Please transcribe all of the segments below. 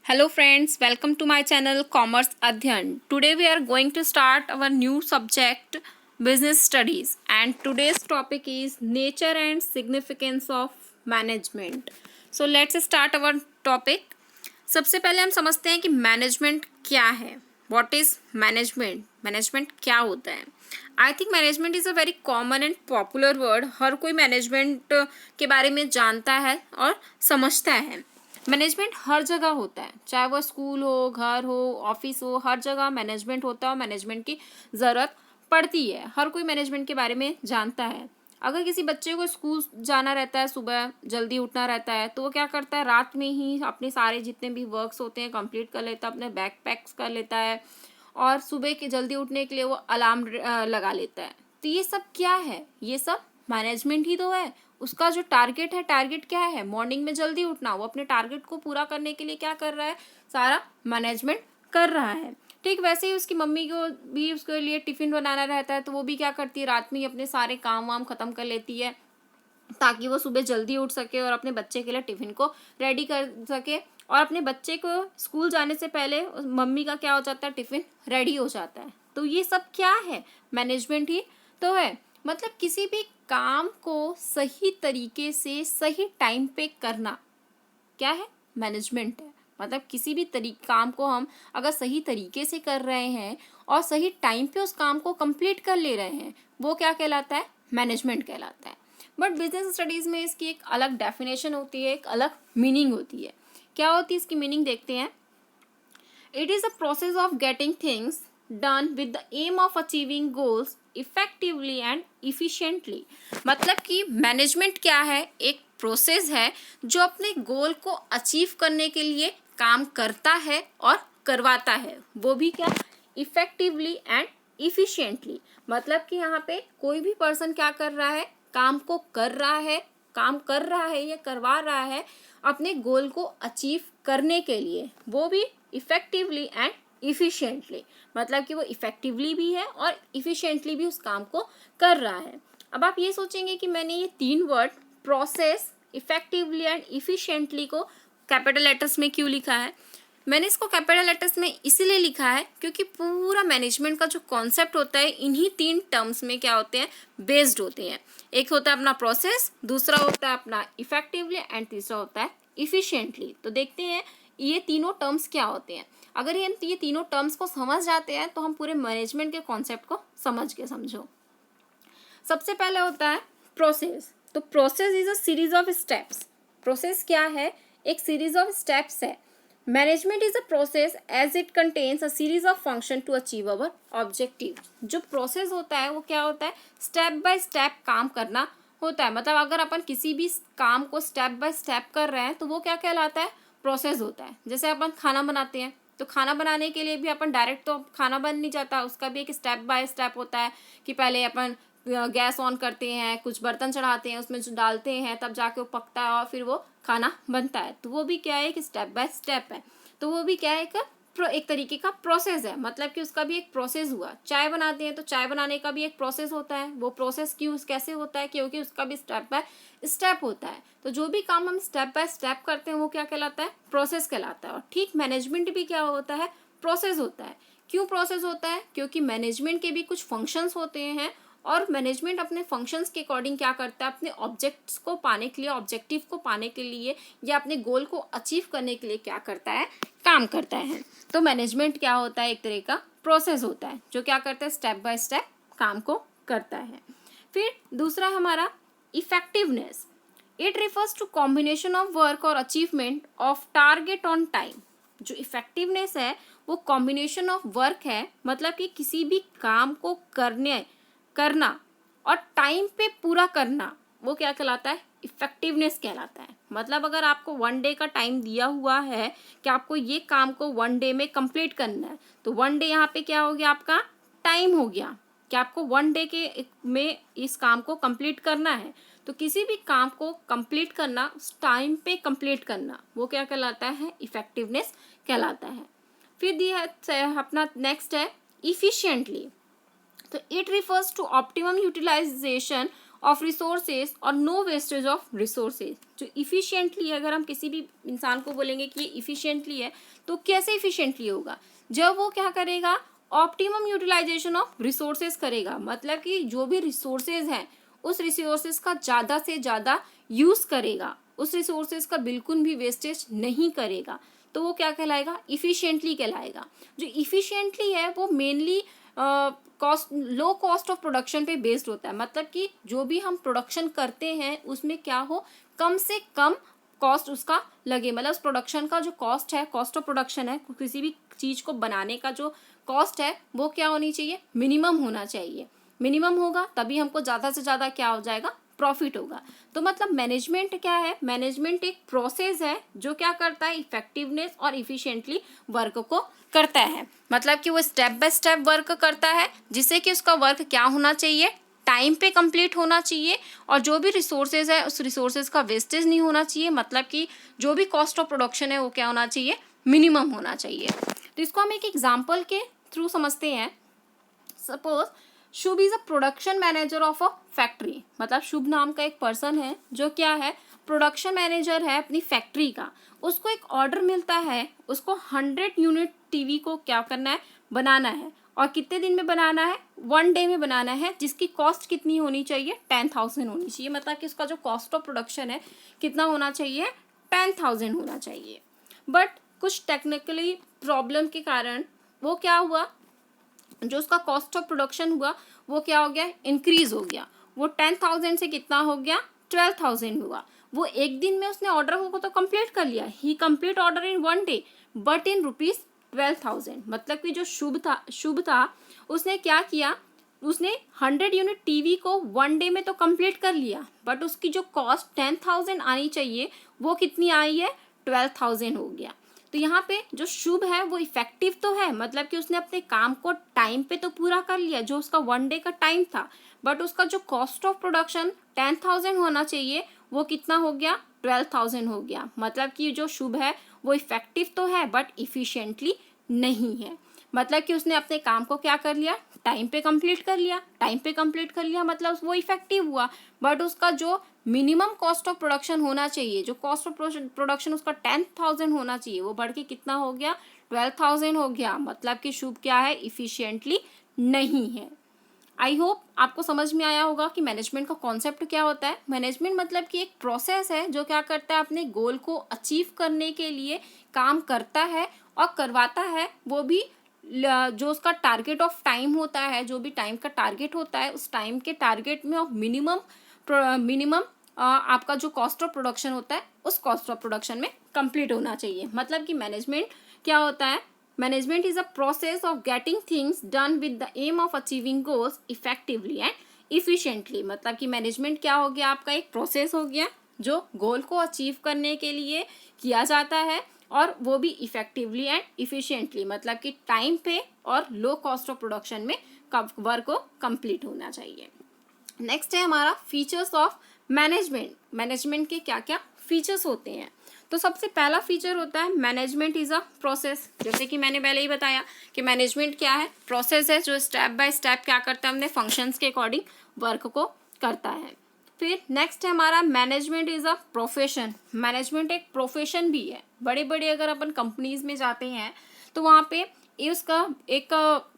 Hello friends, welcome to my channel Commerce Adhyan. Today we are going to start our new subject Business Studies and today's topic is Nature and Significance of Management. So let's start our topic. सबसे पहले हम समझते हैं कि management क्या है. What is management? Management क्या होता है? I think management is a very common and popular word. हर कोई मैनेजमेंट के बारे में जानता है और समझता है. मैनेजमेंट हर जगह होता है, चाहे वो स्कूल हो, घर हो, ऑफिस हो, हर जगह मैनेजमेंट होता है और मैनेजमेंट की ज़रूरत पड़ती है. हर कोई मैनेजमेंट के बारे में जानता है. अगर किसी बच्चे को स्कूल जाना रहता है, सुबह जल्दी उठना रहता है, तो वो क्या करता है, रात में ही अपने सारे जितने भी वर्क्स होते हैं कंप्लीट कर लेता है, अपने बैग पैक्स कर लेता है और सुबह के जल्दी उठने के लिए वो अलार्म लगा लेता है. तो ये सब क्या है? ये सब मैनेजमेंट ही तो है. उसका जो टारगेट है, टारगेट क्या है? मॉर्निंग में जल्दी उठना. वो अपने टारगेट को पूरा करने के लिए क्या कर रहा है? सारा मैनेजमेंट कर रहा है. ठीक वैसे ही उसकी मम्मी को भी उसके लिए टिफ़िन बनाना रहता है, तो वो भी क्या करती है, रात में ही अपने सारे काम वाम ख़त्म कर लेती है ताकि वो सुबह जल्दी उठ सके और अपने बच्चे के लिए टिफ़िन को रेडी कर सके. और अपने बच्चे को स्कूल जाने से पहले मम्मी का क्या हो जाता है, टिफ़िन रेडी हो जाता है. तो ये सब क्या है? मैनेजमेंट ही तो है. मतलब किसी भी काम को सही तरीके से सही टाइम पे करना क्या है? मैनेजमेंट है. मतलब किसी भी काम को हम अगर सही तरीके से कर रहे हैं और सही टाइम पे उस काम को कंप्लीट कर ले रहे हैं, वो क्या कहलाता है? मैनेजमेंट कहलाता है. बट बिजनेस स्टडीज़ में इसकी एक अलग डेफिनेशन होती है, एक अलग मीनिंग होती है. क्या होती है इसकी मीनिंग? देखते हैं. It is a process of getting things done with the aim of achieving goals effectively and efficiently. मतलब कि मैनेजमेंट क्या है? एक प्रोसेस है जो अपने गोल को अचीव करने के लिए काम करता है और करवाता है. वो भी क्या? Effectively and efficiently. मतलब कि यहाँ पे कोई भी पर्सन क्या कर रहा है? काम को कर रहा है, काम कर रहा है या करवा रहा है अपने गोल को अचीव करने के लिए, वो भी इफेक्टिवली एंड इफिशिएंटली. मतलब कि वो इफेक्टिवली भी है और इफिशिएंटली भी उस काम को कर रहा है. अब आप ये सोचेंगे कि मैंने ये तीन word process, effectively and efficiently को कैपिटल लेटर्स में क्यों लिखा है? मैंने इसको कैपिटल लेटर्स में इसीलिए लिखा है क्योंकि पूरा मैनेजमेंट का जो कॉन्सेप्ट होता है इन्हीं तीन टर्म्स में क्या होते हैं? बेस्ड होते हैं. एक होता है अपना प्रोसेस, दूसरा होता है अपना इफेक्टिवली एंड तीसरा होता है इफिशिएंटली. तो देखते हैं ये तीनों टर्म्स क्या होते हैं. अगर ये तीनों टर्म्स को समझ जाते हैं तो हम पूरे मैनेजमेंट के कॉन्सेप्ट को समझ के समझो. सबसे पहले होता है प्रोसेस. तो process is a series of steps. Process क्या है? एक सीरीज ऑफ स्टेप्स है. Management is a process as it contains a series of function to achieve our objective. जो प्रोसेस होता है वो क्या होता है? स्टेप बाय स्टेप काम करना होता है. मतलब अगर अपन किसी भी काम को स्टेप बाय स्टेप कर रहे हैं तो वो क्या कहलाता है? प्रोसेस होता है. जैसे अपन खाना बनाते हैं तो खाना बनाने के लिए भी अपन डायरेक्ट तो खाना बन नहीं जाता, उसका भी एक स्टेप बाय स्टेप होता है कि पहले अपन गैस ऑन करते हैं, कुछ बर्तन चढ़ाते हैं, उसमें जो डालते हैं, तब जाके वो पकता है और फिर वो खाना बनता है. तो वो भी क्या है? एक स्टेप बाय स्टेप है. तो वो भी क्या है? एक तरीके का प्रोसेस है. मतलब कि उसका भी एक प्रोसेस हुआ. चाय बनाते हैं तो चाय बनाने का भी एक प्रोसेस होता है. वो प्रोसेस क्यों कैसे होता है? क्योंकि उसका भी स्टेप बाय स्टेप होता है. तो जो भी काम हम स्टेप बाय स्टेप करते हैं वो क्या कहलाता है? प्रोसेस कहलाता है. और ठीक मैनेजमेंट भी क्या होता है? प्रोसेस होता है. क्यों प्रोसेस होता है? क्योंकि मैनेजमेंट के भी कुछ फंक्शंस होते हैं और मैनेजमेंट अपने फंक्शंस के अकॉर्डिंग क्या करता है? अपने ऑब्जेक्ट्स को पाने के लिए, ऑब्जेक्टिव को पाने के लिए या अपने गोल को अचीव करने के लिए क्या करता है? काम करता है. तो मैनेजमेंट क्या होता है? एक तरह का प्रोसेस होता है जो क्या करता है? स्टेप बाय स्टेप काम को करता है. फिर दूसरा हमारा effectiveness. It refers to combination of work और achievement of target on time. जो इफेक्टिवनेस है वो कॉम्बिनेशन ऑफ वर्क है. मतलब कि किसी भी काम को करना और टाइम पे पूरा करना, वो क्या कहलाता है? इफेक्टिवनेस कहलाता है. मतलब अगर आपको 1 डे का टाइम दिया हुआ है कि आपको ये काम को 1 डे में कंप्लीट करना है, तो 1 डे यहाँ पे क्या हो गया? आपका टाइम हो गया कि आपको 1 डे के में इस काम को कंप्लीट करना है. तो किसी भी काम को कंप्लीट करना, टाइम पे कंप्लीट करना, वो क्या कहलाता है? इफेक्टिवनेस कहलाता है. फिर दिया अपना नेक्स्ट है इफिशिएंटली. तो it refers to optimum utilization of resources और नो वेस्टेज ऑफ रिसोर्सेज। जो इफ़िशियंटली, अगर हम किसी भी इंसान को बोलेंगे कि ये इफ़िशियंटली है, तो कैसे इफ़िशियंटली होगा? जब वो क्या करेगा, ऑप्टिमम यूटिलाइजेशन ऑफ रिसोर्सेज करेगा, मतलब कि जो भी रिसोर्सेज हैं उस रिसोर्सेज का ज़्यादा से ज़्यादा यूज़ करेगा, उस रिसोर्सेज का बिल्कुल भी वेस्टेज नहीं करेगा, तो वो क्या कहलाएगा, इफ़िशियंटली कहलाएगा। जो इफ़िशियंटली है वो mainly cost, low cost of production पे बेस्ड होता है, मतलब कि जो भी हम प्रोडक्शन करते हैं उसमें क्या हो, कम से कम कॉस्ट उसका लगे, मतलब उस प्रोडक्शन का जो कॉस्ट है, कॉस्ट ऑफ प्रोडक्शन है, किसी भी चीज़ को बनाने का जो कॉस्ट है वो क्या होनी चाहिए, मिनिमम होना चाहिए। मिनिमम होगा तभी हमको ज़्यादा से ज़्यादा क्या हो जाएगा, प्रॉफिट होगा। तो मतलब मैनेजमेंट क्या है, मैनेजमेंट एक प्रोसेस है जो क्या करता है, इफेक्टिवनेस और इफिशिएंटली वर्क को करता है, मतलब कि वो स्टेप बाय स्टेप वर्क करता है, जिससे कि उसका वर्क क्या होना चाहिए, टाइम पे कंप्लीट होना चाहिए, और जो भी रिसोर्सेज है उस रिसोर्सेज का वेस्टेज नहीं होना चाहिए, मतलब कि जो भी कॉस्ट ऑफ प्रोडक्शन है वो क्या होना चाहिए, मिनिमम होना चाहिए। तो इसको हम एक एग्जाम्पल के थ्रू समझते हैं। Suppose Shubh is a production manager of a factory, मतलब शुभ नाम का एक पर्सन है जो क्या है, प्रोडक्शन मैनेजर है अपनी फैक्ट्री का। उसको एक ऑर्डर मिलता है, उसको 100 यूनिट टीवी को क्या करना है, बनाना है, और कितने दिन में बनाना है, 1 डे में बनाना है, जिसकी कॉस्ट कितनी होनी चाहिए, 10,000 होनी चाहिए, मतलब कि उसका जो कॉस्ट ऑफ प्रोडक्शन है कितना होना चाहिए, 10,000 होना चाहिए। बट कुछ टेक्निकली प्रॉब्लम के कारण वो क्या हुआ, जो उसका कॉस्ट ऑफ प्रोडक्शन हुआ वो क्या हो गया, इंक्रीज हो गया, वो 10,000 से कितना हो गया, 12,000 हुआ। वो एक दिन में उसने ऑर्डर को तो कंप्लीट कर लिया, ही complete order in 1 day but in rupees 12,000, मतलब कि जो शुभ था उसने क्या किया, उसने 100 यूनिट टीवी को 1 डे में तो कंप्लीट कर लिया, बट उसकी जो कॉस्ट 10,000 आनी चाहिए वो कितनी आई है, 12,000 हो गया। तो यहाँ पे जो शुभ है वो इफेक्टिव तो है, मतलब कि उसने अपने काम को टाइम पे तो पूरा कर लिया जो उसका 1 डे का टाइम था, बट उसका जो कॉस्ट ऑफ प्रोडक्शन 10,000 होना चाहिए वो कितना हो गया, 12,000 हो गया। मतलब कि जो शुभ है वो इफेक्टिव तो है बट इफिशिएंटली नहीं है, मतलब कि उसने अपने काम को क्या कर लिया, टाइम पे कंप्लीट कर लिया, टाइम पे कंप्लीट कर लिया मतलब वो इफेक्टिव हुआ, बट उसका जो मिनिमम कॉस्ट ऑफ प्रोडक्शन होना चाहिए, जो कॉस्ट ऑफ प्रोडक्शन उसका 10,000 होना चाहिए, वो बढ़ के कितना हो गया, 12,000 हो गया, मतलब कि शुभ क्या है, इफिशिएंटली नहीं है। आई होप आपको समझ में आया होगा कि मैनेजमेंट का कॉन्सेप्ट क्या होता है। मैनेजमेंट मतलब कि एक प्रोसेस है जो क्या करता है, अपने गोल को अचीव करने के लिए काम करता है और करवाता है, वो भी जो उसका टारगेट ऑफ टाइम होता है, जो भी टाइम का टारगेट होता है उस टाइम के टारगेट में ऑफ मिनिमम आपका जो कॉस्ट ऑफ प्रोडक्शन होता है उस कॉस्ट ऑफ प्रोडक्शन में कंप्लीट होना चाहिए। मतलब कि मैनेजमेंट क्या होता है, management is a process of getting things done with the aim of achieving goals effectively and efficiently. मतलब कि मैनेजमेंट क्या हो गया, आपका एक प्रोसेस हो गया जो गोल को अचीव करने के लिए किया जाता है, और वो भी इफेक्टिवली एंड इफिशिएंटली, मतलब कि टाइम पे और लो कॉस्ट ऑफ प्रोडक्शन में वर्क को कंप्लीट होना चाहिए। नेक्स्ट है हमारा फीचर्स ऑफ मैनेजमेंट। मैनेजमेंट के क्या क्या फीचर्स होते हैं, तो सबसे पहला फीचर होता है मैनेजमेंट इज अ प्रोसेस। जैसे कि मैंने पहले ही बताया कि मैनेजमेंट क्या है, प्रोसेस है जो स्टेप बाय स्टेप क्या करता है, हमने फंक्शंस के अकॉर्डिंग वर्क को करता है। फिर नेक्स्ट है हमारा management is a profession. Management एक प्रोफेशन भी है। बड़े बड़े अगर अपन कंपनीज में जाते हैं तो वहाँ पे ये उसका एक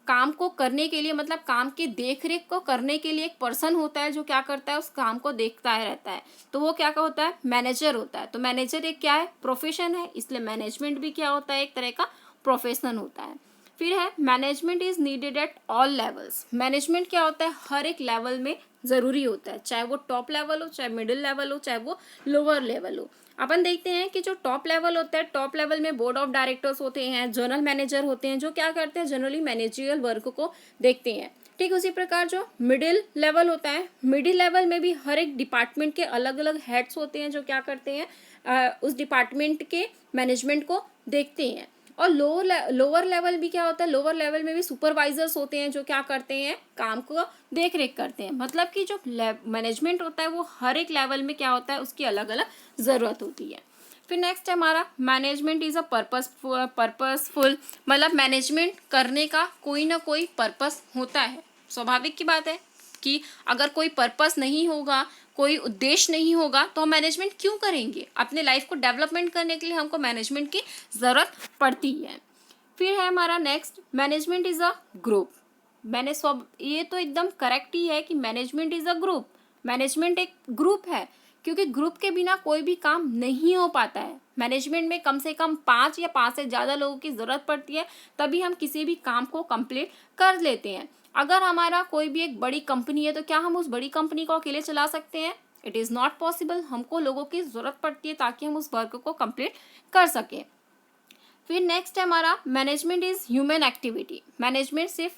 काम को करने के लिए, मतलब काम की देख रेख को करने के लिए एक पर्सन होता है जो क्या करता है, उस काम को देखता है रहता है, तो वो क्या होता है, मैनेजर होता है। तो मैनेजर एक क्या है, प्रोफेशन है, इसलिए मैनेजमेंट भी क्या होता है, एक तरह का प्रोफेशन होता है। फिर है management is needed at all levels. Management क्या होता है, हर एक लेवल में ज़रूरी होता है, चाहे वो टॉप लेवल हो, चाहे मिडिल लेवल हो, चाहे वो लोअर लेवल हो। अपन देखते हैं कि जो टॉप लेवल होता है, टॉप लेवल में बोर्ड ऑफ डायरेक्टर्स होते हैं, जनरल मैनेजर होते हैं, जो क्या करते हैं, जनरली मैनेजरियल वर्क को देखते हैं। ठीक उसी प्रकार जो मिडिल लेवल होता है, मिडिल लेवल में भी हर एक डिपार्टमेंट के अलग अलग हेड्स होते हैं जो क्या करते हैं, उस डिपार्टमेंट के मैनेजमेंट को देखते हैं। और लोअर लेवल भी क्या होता है, लोअर लेवल में भी सुपरवाइजर्स होते हैं जो क्या करते हैं, काम को देख रेख करते हैं। मतलब कि जो मैनेजमेंट होता है वो हर एक लेवल में क्या होता है, उसकी अलग अलग ज़रूरत होती है। फिर नेक्स्ट है हमारा मैनेजमेंट इज़ अ पर्पसफुल। मतलब मैनेजमेंट करने का कोई ना कोई पर्पस होता है, स्वाभाविक की बात है। कि अगर कोई पर्पस नहीं होगा, कोई उद्देश्य नहीं होगा तो हम मैनेजमेंट क्यों करेंगे। अपने लाइफ को डेवलपमेंट करने के लिए हमको मैनेजमेंट की ज़रूरत पड़ती है। फिर है हमारा next, management is a group. मैंने सब ये तो एकदम करेक्ट ही है कि management is a group. Management एक ग्रुप है, क्योंकि ग्रुप के बिना कोई भी काम नहीं हो पाता है। मैनेजमेंट में कम से कम 5 या 5 से ज़्यादा लोगों की ज़रूरत पड़ती है, तभी हम किसी भी काम को कंप्लीट कर लेते हैं। अगर हमारा कोई भी एक बड़ी कंपनी है तो क्या हम उस बड़ी कंपनी को अकेले चला सकते हैं? It is not possible. हमको लोगों की ज़रूरत पड़ती है ताकि हम उस वर्क को कंप्लीट कर सकें। फिर नेक्स्ट है हमारा, management is human activity. Management सिर्फ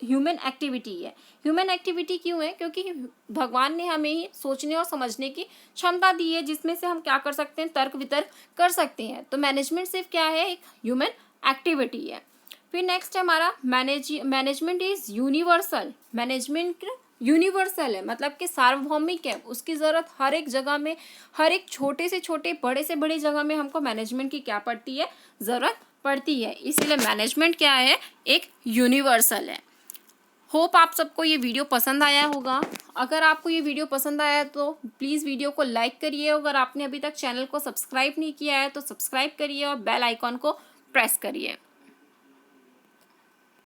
ह्यूमन एक्टिविटी है। ह्यूमन एक्टिविटी क्यों है? क्योंकि भगवान ने हमें ही सोचने और समझने की क्षमता दी है, जिसमें से हम क्या कर सकते हैं, तर्क वितर्क कर सकते हैं। तो मैनेजमेंट सिर्फ क्या है, एक ह्यूमन एक्टिविटी है। फिर नेक्स्ट है हमारा, management is universal. Management universal है, मतलब कि सार्वभौमिक है। उसकी ज़रूरत हर एक जगह में, हर एक छोटे से छोटे, बड़े से बड़ी जगह में हमको मैनेजमेंट की क्या पड़ती है, ज़रूरत पड़ती है। इसीलिए मैनेजमेंट क्या है, एक यूनिवर्सल है। होप आप सबको ये वीडियो पसंद आया होगा। अगर आपको ये वीडियो पसंद आया तो प्लीज़ वीडियो को लाइक करिए। अगर आपने अभी तक चैनल को सब्सक्राइब नहीं किया है तो सब्सक्राइब करिए और बेल आइकॉन को प्रेस करिए।